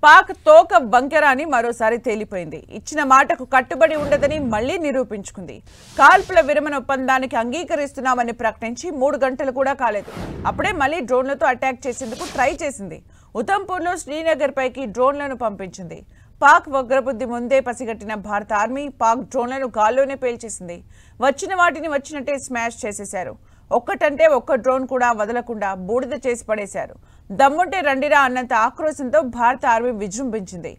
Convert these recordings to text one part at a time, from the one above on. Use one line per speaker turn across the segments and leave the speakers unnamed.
పాక్ తోక వంకెర అని మరోసారి తేలిపోయింది. ఇచ్చిన మాటకు కట్టుబడి ఉండదని మళ్లీ నిరూపించుకుంది. కాల్పుల విరమణ ఒప్పందానికి అంగీకరిస్తున్నామని ప్రకటించి 3 గంటలు కూడా కాలేదు. అప్పుడే మళ్లీ డ్రోన్లతో అటాక్ చేసేందుకు ట్రై చేసింది. ఉధంపూర్లో శ్రీనగర్ పైకి డ్రోన్లను పంపించింది. పాక్ ఉగ్రబుద్ధి ముందే పసిగట్టిన భారత ఆర్మీ పాక్ డ్రోన్లను గాల్లోనే పేల్చేసింది. వచ్చిన వాటిని వచ్చినట్టే స్మాష్ చేసేశారు. ఒక్కటంటే ఒక్క డ్రోన్ కూడా వదలకుండా బూడిద చేసి పడేశారు. దమ్ముంటే రండిరా అన్నంత ఆక్రోశంతో భారత ఆర్మీ విజృంభించింది.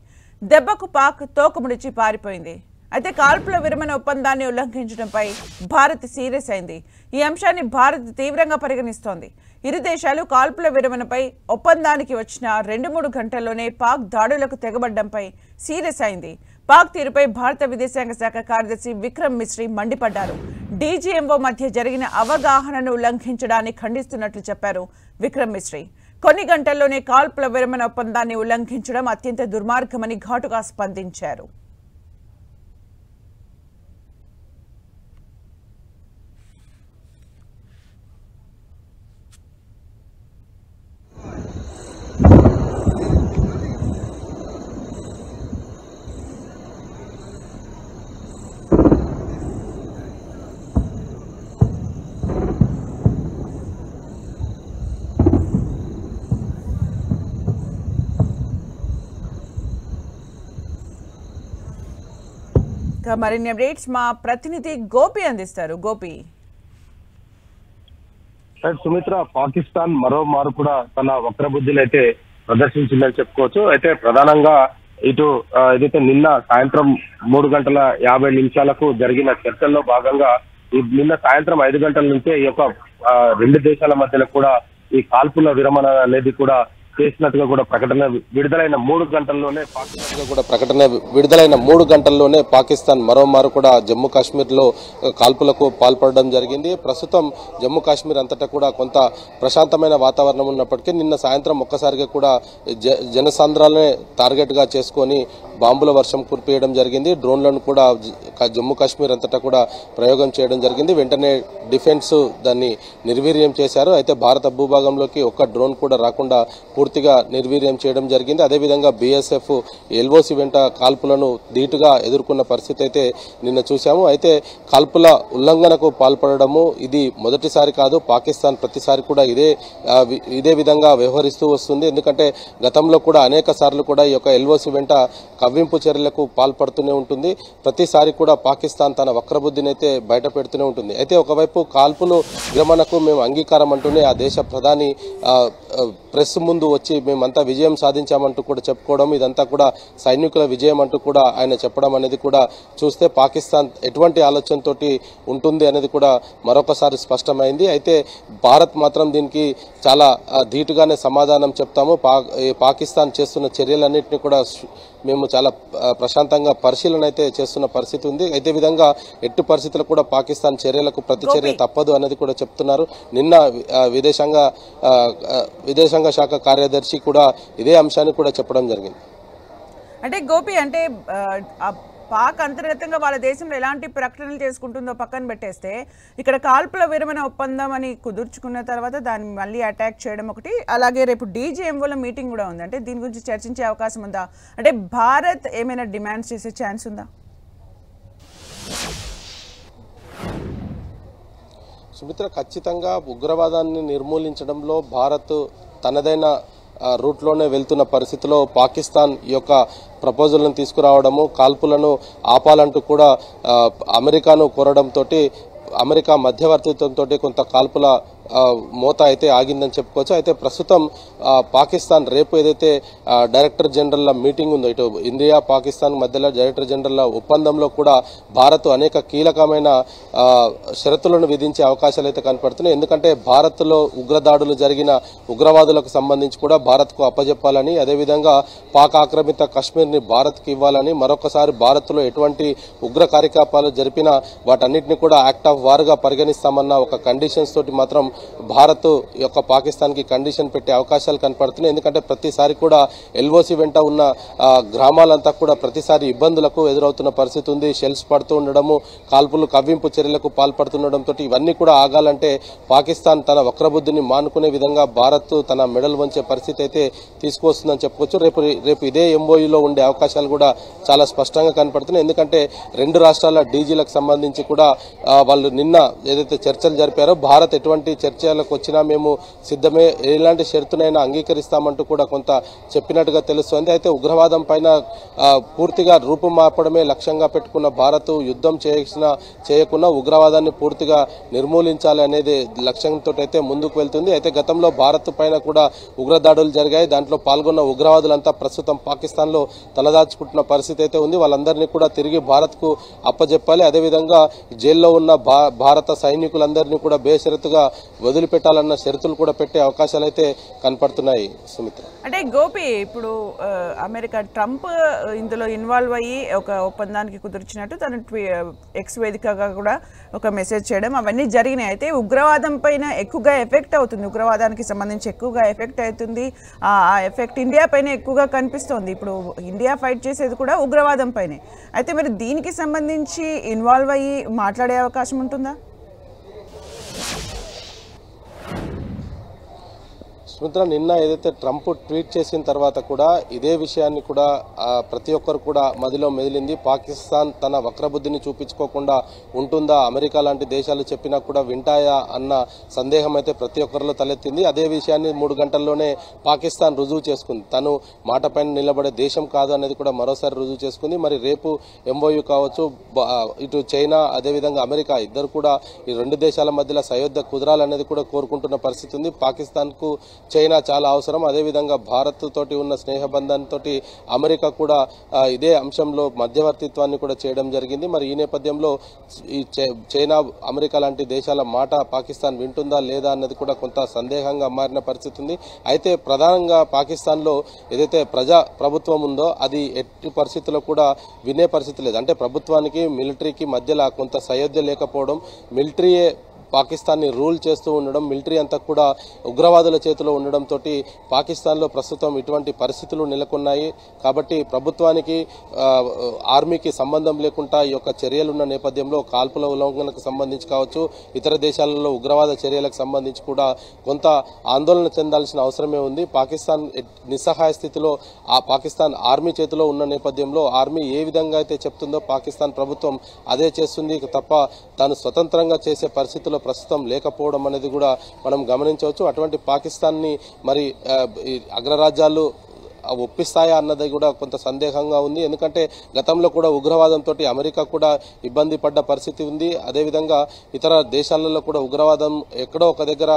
దెబ్బకు పాక్ తోకముడిచి పారిపోయింది. అయితే కాల్పుల విరమణ ఒప్పందాన్ని ఉల్లంఘించడంపై భారత్ సీరియస్ అయింది. ఈ అంశాన్ని భారత్ తీవ్రంగా పరిగణిస్తోంది. ఇరు దేశాలు కాల్పుల విరమణపై ఒప్పందానికి వచ్చిన 2-3 గంటల్లోనే పాక్ దాడులకు తెగబడ్డంపై సీరియస్ అయింది. పాక్ తీరుపై భారత విదేశాంగ శాఖ కార్యదర్శి విక్రమ్ మిశ్రీ మండిపడ్డారు. డీజీఎంఓ మధ్య జరిగిన అవగాహనను ఉల్లంఘించడాన్ని ఖండిస్తున్నట్లు చెప్పారు విక్రమ్ మిశ్రీ. కొన్ని గంటల్లోనే కాల్పుల విరమణ ఒప్పందాన్ని ఉల్లంఘించడం అత్యంత దుర్మార్గమని ఘాటుగా స్పందించారు. మరిన్ని అప్డేట్స్ మా ప్రతినిధి గోపి అందిస్తారు. గోపి,
సుమిత్ర, పాకిస్తాన్ మరోమారు కూడా తన వక్రబుద్ధిని అయితే ప్రదర్శించిందని చెప్పుకోవచ్చు. అయితే ప్రధానంగా ఇటు ఏదైతే నిన్న సాయంత్రం 3:50 జరిగిన చర్చల్లో భాగంగా నిన్న సాయంత్రం 5 గంటల నుంచే ఈ యొక్క 2 దేశాల మధ్యలో కూడా ఈ కాల్పుల విరమణ అనేది కూడా చేసినట్టుగా కూడా ప్రకటన విడుదలైన 3 గంటల్లోనే పాకిస్తాన్ మరోమారు కూడా జమ్మూ కాశ్మీర్ లో కాల్పులకు పాల్పడడం జరిగింది. ప్రస్తుతం జమ్మూ కాశ్మీర్ అంతటా కూడా కొంత ప్రశాంతమైన వాతావరణం ఉన్నప్పటికీ నిన్న సాయంత్రం ఒక్కసారిగా కూడా జనసాంద్రాలనే టార్గెట్ గా చేసుకొని బాంబుల వర్షం కురిపియడం జరిగింది. డ్రోన్లను కూడా జమ్మూ కాశ్మీర్ అంతటా కూడా ప్రయోగం చేయడం జరిగింది. వెంటనే డిఫెన్స్ దాన్ని నిర్వీర్యం చేశారు. అయితే భారత భూభాగంలోకి ఒక్క డ్రోన్ కూడా రాకుండా పూర్తిగా నిర్వీర్యం చేయడం జరిగింది. అదేవిధంగా బీఎస్ఎఫ్ ఎల్ఓసి వెంట కాల్పులను ధీటుగా ఎదుర్కొన్న పరిస్థితి అయితే నిన్న చూశాము. అయితే కాల్పుల ఉల్లంఘనకు పాల్పడము ఇది మొదటిసారి కాదు. పాకిస్తాన్ ప్రతిసారి కూడా ఇదే విధంగా వ్యవహరిస్తూ వస్తుంది. ఎందుకంటే గతంలో కూడా అనేక సార్లు కూడా ఈ యొక్క ఎల్ఓసి వెంట కవ్వింపు చర్యలకు పాల్పడుతూనే ఉంటుంది. ప్రతిసారి కూడా పాకిస్తాన్ తన వక్రబుద్ధిని అయితే బయట పెడుతూనే ఉంటుంది. అయితే ఒకవైపు కాల్పులు విరమణకు మేము అంగీకారం అంటూనే ఆ దేశ ప్రధాని ప్రెస్ ముందు వచ్చి మేమంతా విజయం సాధించామంటూ కూడా చెప్పుకోవడం, ఇదంతా కూడా సైనికుల విజయం అంటూ కూడా ఆయన చెప్పడం అనేది కూడా చూస్తే పాకిస్తాన్ ఎటువంటి ఆలోచనతోటి ఉంటుంది అనేది కూడా మరొకసారి స్పష్టమైంది. అయితే భారత్ మాత్రం దీనికి చాలా ధీటుగానే సమాధానం చెప్తాము. పాకిస్తాన్ చేస్తున్న చర్యలన్నింటినీ కూడా మేము చాలా ప్రశాంతంగా పరిశీలన అయితే చేస్తున్న పరిస్థితి ఉంది. అయితే విధంగా ఎట్టి పరిస్థితుల్లో కూడా పాకిస్తాన్ చర్యలకు ప్రతిచర్య తప్పదు అనేది కూడా చెప్తున్నారు. నిన్న విదేశాంగ శాఖ కార్యదర్శి కూడా ఇదే అంశాన్ని కూడా చెప్పడం జరిగింది.
అంటే గోపి, అంటే పాక్ అంతర్గతంగా వాళ్ళ దేశంలో ఎలాంటి ప్రకటనలు చేసుకుంటుందో పక్కన పెట్టేస్తే, ఇక్కడ కాల్పుల విరమణ ఒప్పందం అని కుదుర్చుకున్న తర్వాత దాన్ని మళ్ళీ అటాక్ చేయడం ఒకటి, అలాగే రేపు డీజీఎంఓలో మీటింగ్ కూడా ఉంది. అంటే దీని గురించి చర్చించే అవకాశం ఉందా? అంటే భారత్ ఏమైనా డిమాండ్స్ చేసే ఛాన్స్ ఉందా?
సుమిత్ర, ఖచ్చితంగా ఉగ్రవాదాన్ని నిర్మూలించడంలో భారత్ తనదైన రూట్లోనే వెళ్తున్న పరిస్థితిలో పాకిస్తాన్ ఈ యొక్క ప్రపోజల్ను తీసుకురావడము, కాల్పులను ఆపాలంటూ కూడా అమెరికాను కోరడంతో అమెరికా మధ్యవర్తిత్వంతో కొంత కాల్పుల మోత అయితే ఆగిందని చెప్పుకోవచ్చు. అయితే ప్రస్తుతం పాకిస్తాన్ రేపు ఏదైతే డైరెక్టర్ జనరల్ మీటింగ్ ఉందో, ఇటు ఇండియా పాకిస్తాన్ మధ్యలో డైరెక్టర్ జనరల్ ఒప్పందంలో కూడా భారత్ అనేక కీలకమైన షరతులను విధించే అవకాశాలు అయితే కనపడుతున్నాయి. ఎందుకంటే భారత్లో ఉగ్రదాడులు జరిగిన ఉగ్రవాదులకు సంబంధించి కూడా భారత్కు అప్పజెప్పాలని, అదేవిధంగా పాక్ ఆక్రమిత కాశ్మీర్ని భారత్కి ఇవ్వాలని, మరొకసారి భారత్లో ఎటువంటి ఉగ్ర కార్యకలాపాలు జరిపినా వాటన్నిటిని కూడా యాక్ట్ ఆఫ్ వార్గా పరిగణిస్తామన్న ఒక కండిషన్స్ తోటి మాత్రం భారత్ యొక్క పాకిస్తాన్కి కండిషన్ పెట్టే అవకాశాలు కనపడుతున్నాయి. ఎందుకంటే ప్రతిసారి కూడా ఎల్ఓసి వెంట ఉన్న గ్రామాలంతా కూడా ప్రతిసారి ఇబ్బందులకు ఎదురవుతున్న పరిస్థితి ఉంది. షెల్స్ పడుతూ ఉండడము, కాల్పులు కవ్వింపు చర్యలకు పాల్పడుతుండడంతో ఇవన్నీ కూడా ఆగాలంటే పాకిస్తాన్ తన వక్రబుద్ధిని మానుకునే విధంగా భారత్ తన మెడల్ వంచే పరిస్థితి అయితే తీసుకొస్తుందని చెప్పుకోవచ్చు. రేపు ఇదే ఎంఓయూలో ఉండే అవకాశాలు కూడా చాలా స్పష్టంగా కనపడుతున్నాయి. ఎందుకంటే రెండు రాష్ట్రాల డీజీలకు సంబంధించి కూడా వాళ్ళు నిన్న ఏదైతే చర్చలు జరిపారో భారత్ ఎటువంటి చర్చలకు వచ్చినా మేము సిద్ధమే, ఎలాంటి షరతునైనా అంగీకరిస్తామంటూ కూడా కొంత చెప్పినట్టుగా తెలుస్తోంది. అయితే ఉగ్రవాదం పైన పూర్తిగా రూపుమాపడమే లక్ష్యంగా పెట్టుకున్న భారత్ యుద్ధం చేయకుండా ఉగ్రవాదాన్ని పూర్తిగా నిర్మూలించాలి అనేది లక్ష్యంతో అయితే ముందుకు వెళ్తుంది. అయితే గతంలో భారత్ పైన కూడా ఉగ్రదాడులు జరిగాయి. దాంట్లో పాల్గొన్న ఉగ్రవాదులంతా ప్రస్తుతం పాకిస్తాన్ లో తలదాచుకుంటున్న పరిస్థితి అయితే ఉంది. వాళ్ళందరినీ కూడా తిరిగి భారత్ కు అప్పజెప్పాలి. అదేవిధంగా జైల్లో ఉన్న భారత సైనికులందరినీ కూడా బేషరతుగా వదిలిపెట్టాలన్న షరతులు కూడా పెట్టే అవకాశాలు అయితే కనపడుతున్నాయి. సుమిత్ర,
అంటే గోపి, ఇప్పుడు అమెరికా ట్రంప్ ఇందులో ఇన్వాల్వ్ అయ్యి ఒక ఒప్పందానికి కుదిర్చినట్టు తను ఎక్స్ వేదికగా కూడా ఒక మెసేజ్ చేయడం అవన్నీ జరిగినాయి. అయితే ఉగ్రవాదం పైన ఎక్కువగా ఎఫెక్ట్ అవుతుంది, ఉగ్రవాదానికి సంబంధించి ఎక్కువగా ఎఫెక్ట్ అవుతుంది. ఆ ఎఫెక్ట్ ఇండియా పైన ఎక్కువగా కనిపిస్తోంది. ఇప్పుడు ఇండియా ఫైట్ చేసేది కూడా ఉగ్రవాదం పైనే. అయితే మరి దీనికి సంబంధించి ఇన్వాల్వ్ అయ్యి మాట్లాడే అవకాశం ఉంటుందా?
సుమిత్ర, నిన్న ఏదైతే ట్రంప్ ట్వీట్ చేసిన తర్వాత కూడా ఇదే విషయాన్ని కూడా ప్రతి ఒక్కరు కూడా మదిలో మెదిలింది. పాకిస్తాన్ తన వక్రబుద్ధిని చూపించుకోకుండా ఉంటుందా, అమెరికా లాంటి దేశాలు చెప్పినా కూడా వింటాయా అన్న సందేహం అయితే ప్రతి ఒక్కరిలో తలెత్తింది. అదే విషయాన్ని 3 గంటల్లోనే పాకిస్తాన్ రుజువు చేసుకుంది. తను మాట పైన నిలబడే దేశం కాదు అనేది కూడా మరోసారి రుజువు చేసుకుంది. మరి రేపు ఎంఓయూ కావచ్చు, ఇటు చైనా అదేవిధంగా అమెరికా ఇద్దరు కూడా ఈ రెండు దేశాల మధ్యలో సయోధ్య కుదరాలనేది కూడా కోరుకుంటున్న పరిస్థితి ఉంది. పాకిస్తాన్ కు చైనా చాలా అవసరం. అదేవిధంగా భారత్ తోటి ఉన్న స్నేహబంధంతో అమెరికా కూడా ఇదే అంశంలో మధ్యవర్తిత్వాన్ని కూడా చేయడం జరిగింది. మరి ఈ నేపథ్యంలో ఈ చైనా అమెరికా లాంటి దేశాల మాట పాకిస్తాన్ వింటుందా లేదా అన్నది కూడా కొంత సందేహంగా మారిన పరిస్థితి ఉంది. అయితే ప్రధానంగా పాకిస్తాన్ లో ఏదైతే ప్రజా ప్రభుత్వం ఉందో అది ఎట్టి పరిస్థితుల్లో కూడా వినే పరిస్థితి లేదు. అంటే ప్రభుత్వానికి మిలిటరీకి మధ్యలో కొంత సయోధ్య లేకపోవడం, మిలిటరీయే పాకిస్తాన్ ని రూల్ చేస్తూ ఉండడం, మిలిటరీ అంతా కూడా ఉగ్రవాదుల చేతిలో ఉండడంతో పాకిస్తాన్ లో ప్రస్తుతం ఇటువంటి పరిస్థితులు నెలకొన్నాయి. కాబట్టి ప్రభుత్వానికి ఆర్మీకి సంబంధం లేకుండా ఈ యొక్క చర్యలున్న నేపథ్యంలో కాల్పుల ఉల్లంఘనకు సంబంధించి కావచ్చు, ఇతర దేశాలలో ఉగ్రవాద చర్యలకు సంబంధించి కూడా కొంత ఆందోళన చెందాల్సిన అవసరమే ఉంది. పాకిస్తాన్ నిస్సహాయ స్థితిలో ఆ పాకిస్తాన్ ఆర్మీ చేతిలో ఉన్న నేపథ్యంలో ఆర్మీ ఏ విధంగా అయితే చెప్తుందో పాకిస్తాన్ ప్రభుత్వం అదే చేస్తుంది తప్ప తాను స్వతంత్రంగా చేసే పరిస్థితుల్లో ప్రస్తుతం లేకపోవడం అనేది కూడా మనం గమనించవచ్చు. అటువంటి పాకిస్తాన్ ని మరి అగ్రరాజ్యాలు ఒప్పిస్తాయా అన్నది కూడా కొంత సందేహంగా ఉంది. ఎందుకంటే గతంలో కూడా ఉగ్రవాదంతో అమెరికా కూడా ఇబ్బంది పడ్డ పరిస్థితి ఉంది. అదేవిధంగా ఇతర దేశాలలో కూడా ఉగ్రవాదం ఎక్కడో ఒక దగ్గర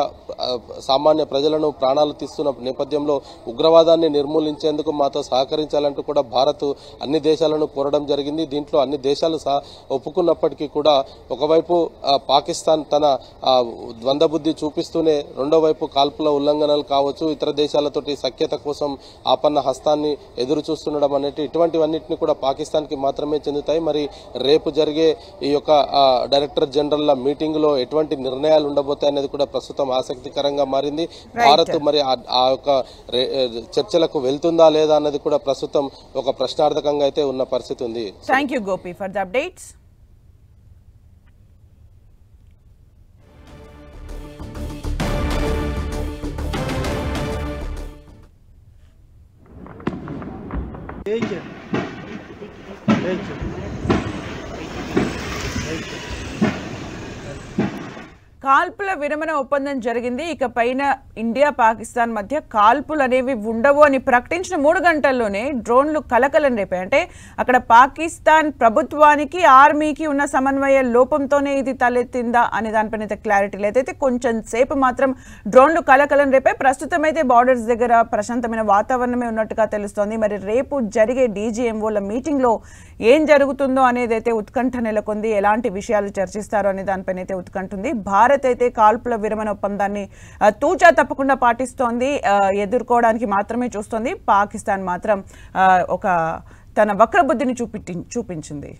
సామాన్య ప్రజలను ప్రాణాలు తీస్తున్న నేపథ్యంలో ఉగ్రవాదాన్ని నిర్మూలించేందుకు మాతో సహకరించాలంటూ కూడా భారత్ అన్ని దేశాలను కోరడం జరిగింది. దీంట్లో అన్ని దేశాలు ఒప్పుకున్నప్పటికీ కూడా ఒకవైపు పాకిస్తాన్ తన ద్వంద్వబుద్ధి చూపిస్తూనే రెండో వైపు కాల్పుల ఉల్లంఘనలు కావచ్చు, ఇతర దేశాలతోటి సఖ్యత కోసం ఆపన్న హస్తాన్ని ఎదురు చూస్తుండడం అనేది ఇటువంటివన్నింటినీ కూడా పాకిస్తాన్ కి మాత్రమే చెందుతాయి. మరి రేపు జరిగే ఈ యొక్క డైరెక్టర్ జనరల్ మీటింగ్ లో ఎటువంటి నిర్ణయాలు ఉండబోతాయి అనేది కూడా ప్రస్తుతం ఆసక్తికరంగా మారింది. భారత్ మరి ఆ యొక్క చర్చలకు వెళ్తుందా లేదా అన్నది కూడా ప్రస్తుతం ఒక ప్రశ్నార్థకంగా అయితే ఉన్న పరిస్థితి ఉంది.
Thank you Gopi for the updates. కాల్పుల విరమణ ఒప్పందం జరిగింది. ఇక పైన ఇండియా పాకిస్తాన్ మధ్య కాల్పులు అనేవి ఉండవు అని ప్రకటించిన 3 గంటల్లోనే డ్రోన్లు కలకలం రేపాయి. అంటే అక్కడ పాకిస్తాన్ ప్రభుత్వానికి ఆర్మీకి ఉన్న సమన్వయ లోపంతోనే ఇది తలెత్తిందా అనే దానిపైన క్లారిటీ లేదైతే కొంచెం సేపు మాత్రం డ్రోన్లు కలకలం రేపాయి. ప్రస్తుతం అయితే బార్డర్స్ దగ్గర ప్రశాంతమైన వాతావరణమే ఉన్నట్టుగా తెలుస్తోంది. మరి రేపు జరిగే డీజీఎంఓల మీటింగ్ లో ఏం జరుగుతుందో అనేది అయితే ఉత్కంఠ నెలకొంది. ఎలాంటి విషయాలు చర్చిస్తారో అనే దానిపైన అయితే ఉత్కంఠ ఉంది. భారత్ అయితే కాల్పుల విరమణ ఒప్పందాన్ని తూచా తప్పకుండా పాటిస్తోంది, ఎదుర్కోవడానికి మాత్రమే చూస్తోంది. పాకిస్తాన్ మాత్రం ఒక తన వక్రబుద్ధిని చూపించింది.